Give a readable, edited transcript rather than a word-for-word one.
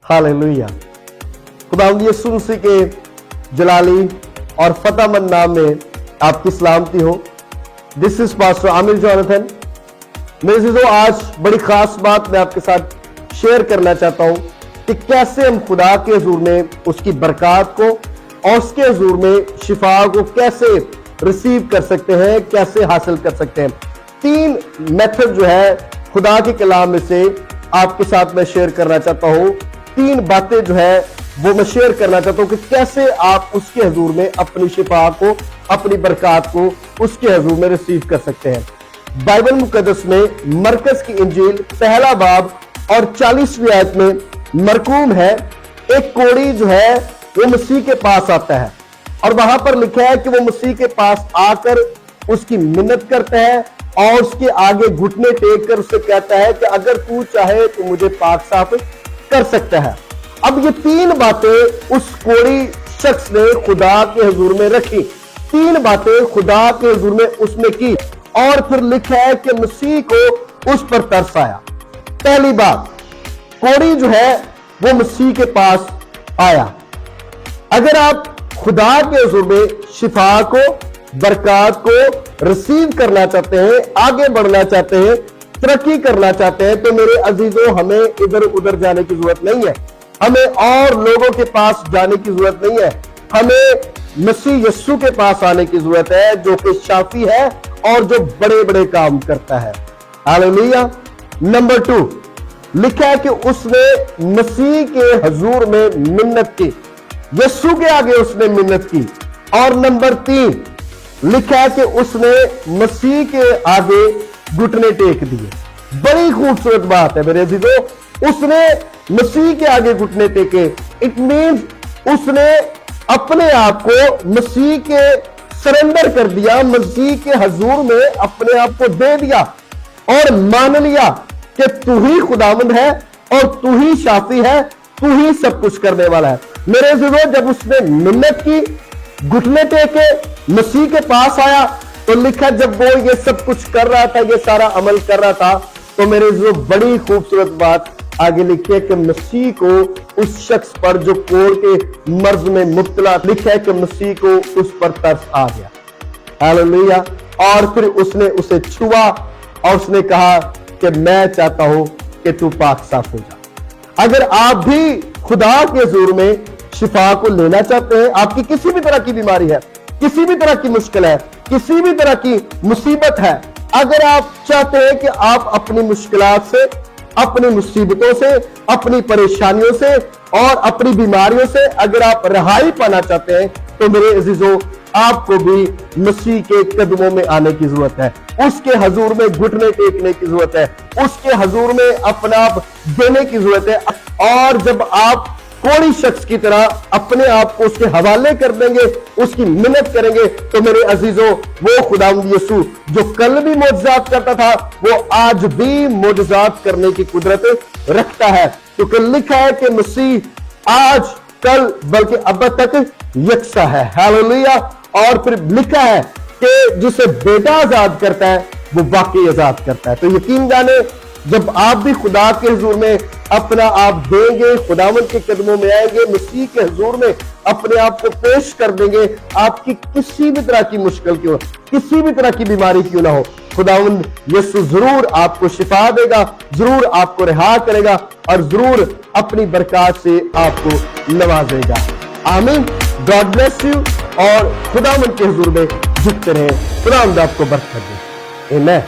Hallelujah. खुदावंद यीशु मसीह के जलाली और फतेहमंद नाम में आपकी सलामती हो। This is pastor Aamir Jonathan. मेरे अज़ीज़ों, आज बड़ी खास बात मैं आपके साथ शेयर करना चाहता हूं कि कैसे हम खुदा के हुजूर में उसकी बरकत को और उसके हुजूर में शिफा को कैसे रिसीव कर सकते हैं, कैसे हासिल कर सकते हैं। 3 मेथड जो है खुदा के कलाम में से आपके साथ मैं शेयर करना चाहता हूं। 3 बातें जो है वो मैं शेयर करना चाहता हूं कि कैसे आप उसके हुजूर में अपनी शिफा को, अपनी बरकत को उसके हुजूर में रिसीव कर सकते हैं। बाइबल मुकद्दस में मरकस की इंजील पहला बाब और 40वीं आयत में मरकूम है, एक कोढ़ी जो है वो मसीह के पास आता है और वहां पर लिखा है कि वो मसीह के पास आकर उसकी मिन्नत करता है और उसके आगे घुटने टेक कर उससे कहता है कि अगर तू चाहे तो मुझे पाक साफ कर सकता है। अब ये 3 बातें उस कोढ़ी शख्स ने खुदा के हुजूर में रखी, 3 बातें खुदा के हुजूर में उसने की और फिर लिखा है कि मसीह को उस पर तरस आया। पहली बात, कोढ़ी जो है वो मसीह के पास आया। अगर आप खुदा के हुजूर में शिफा को, बरकत को रिसीव करना चाहते हैं, आगे बढ़ना चाहते हैं, तरक्की करना चाहते हैं, तो मेरे अजीजों हमें इधर उधर जाने की जरूरत नहीं है, हमें और लोगों के पास जाने की जरूरत नहीं है, हमें मसीह यीशु के पास आने की जरूरत है जो कि शाफी है और जो बड़े बड़े काम करता है। हालेलुया। नंबर 2 लिखा है कि उसने मसीह के हुजूर में मिन्नत की, यीशु के आगे उसने मिन्नत की। और नंबर 3 लिखा है कि उसने मसीह के आगे घुटने टेक दिए। बड़ी खूबसूरत बात है मेरे अजीजों, उसने मसीह के आगे घुटने टेके। इट मींस उसने अपने आप को मसीह के सरेंडर कर दिया, मसीह के हुजूर में अपने आप को दे दिया और मान लिया कि तू ही खुदावंद है और तू ही शाफी है, तू ही सब कुछ करने वाला है। मेरे अजीजों, जब उसने मिन्नत की, घुटने टेके, मसीह के पास आया, तो लिखा जब वो ये सब कुछ कर रहा था, ये सारा अमल कर रहा था, तो मेरे अजीजों बड़ी खूबसूरत बात आगे लिखी है कि मसीह को उस शख्स पर जो कोढ़ के मर्ज में मुब्तला, लिखा है कि मसीह को उस पर तरस आ गया। हालेलुया। और फिर उसने उसे छुआ और उसने कहा कि मैं चाहता हूं कि तू पाक साफ हो जा। अगर आप भी खुदा के हुजूर में शिफा को लेना चाहते हैं, आपकी किसी भी तरह की बीमारी है, किसी भी तरह की मुश्किल है, किसी भी तरह की मुसीबत है, अगर आप चाहते हैं कि आप अपनी मुश्किलात से, अपनी मुसीबतों से, अपनी परेशानियों से और अपनी बीमारियों से अगर आप रहाई पाना चाहते हैं, तो मेरे अजीजों आपको भी मसीह के कदमों में आने की जरूरत है, उसके हुजूर में घुटने टेकने की जरूरत है, उसके हुजूर में अपना आप देने की जरूरत है। और जब आप कोढ़ी शख्स की तरह अपने आप को उसके हवाले कर देंगे, उसकी मिन्नत करेंगे, तो मेरे अजीजों वो खुदावंद यीशु जो कल भी मौजज़ात करता था, वो आज भी मौजज़ात करने की कुदरत रखता है, क्योंकि लिखा है कि मसीह आज, कल, बल्कि अब तक यकसा है। हालेलुया। और फिर लिखा है कि जिसे बेटा आजाद करता है वो वाकई आजाद करता है। तो यकीन जाने, जब आप भी खुदा के हुजूर में अपना आप देंगे, खुदावंद के कदमों में आएंगे, मसीह के हुजूर में अपने आप को पेश कर देंगे, आपकी किसी भी तरह की मुश्किल क्यों, किसी भी तरह की बीमारी क्यों ना हो, खुदावंद यीशु जरूर आपको शिफा देगा, जरूर आपको रिहा करेगा और जरूर अपनी बरकत से आपको नवाजेगा। आमीन। गॉड ब्लेस यू और खुदावंद के हुजूर में झुकते रहे। खुदावंद आपको बरकत दे। आमीन।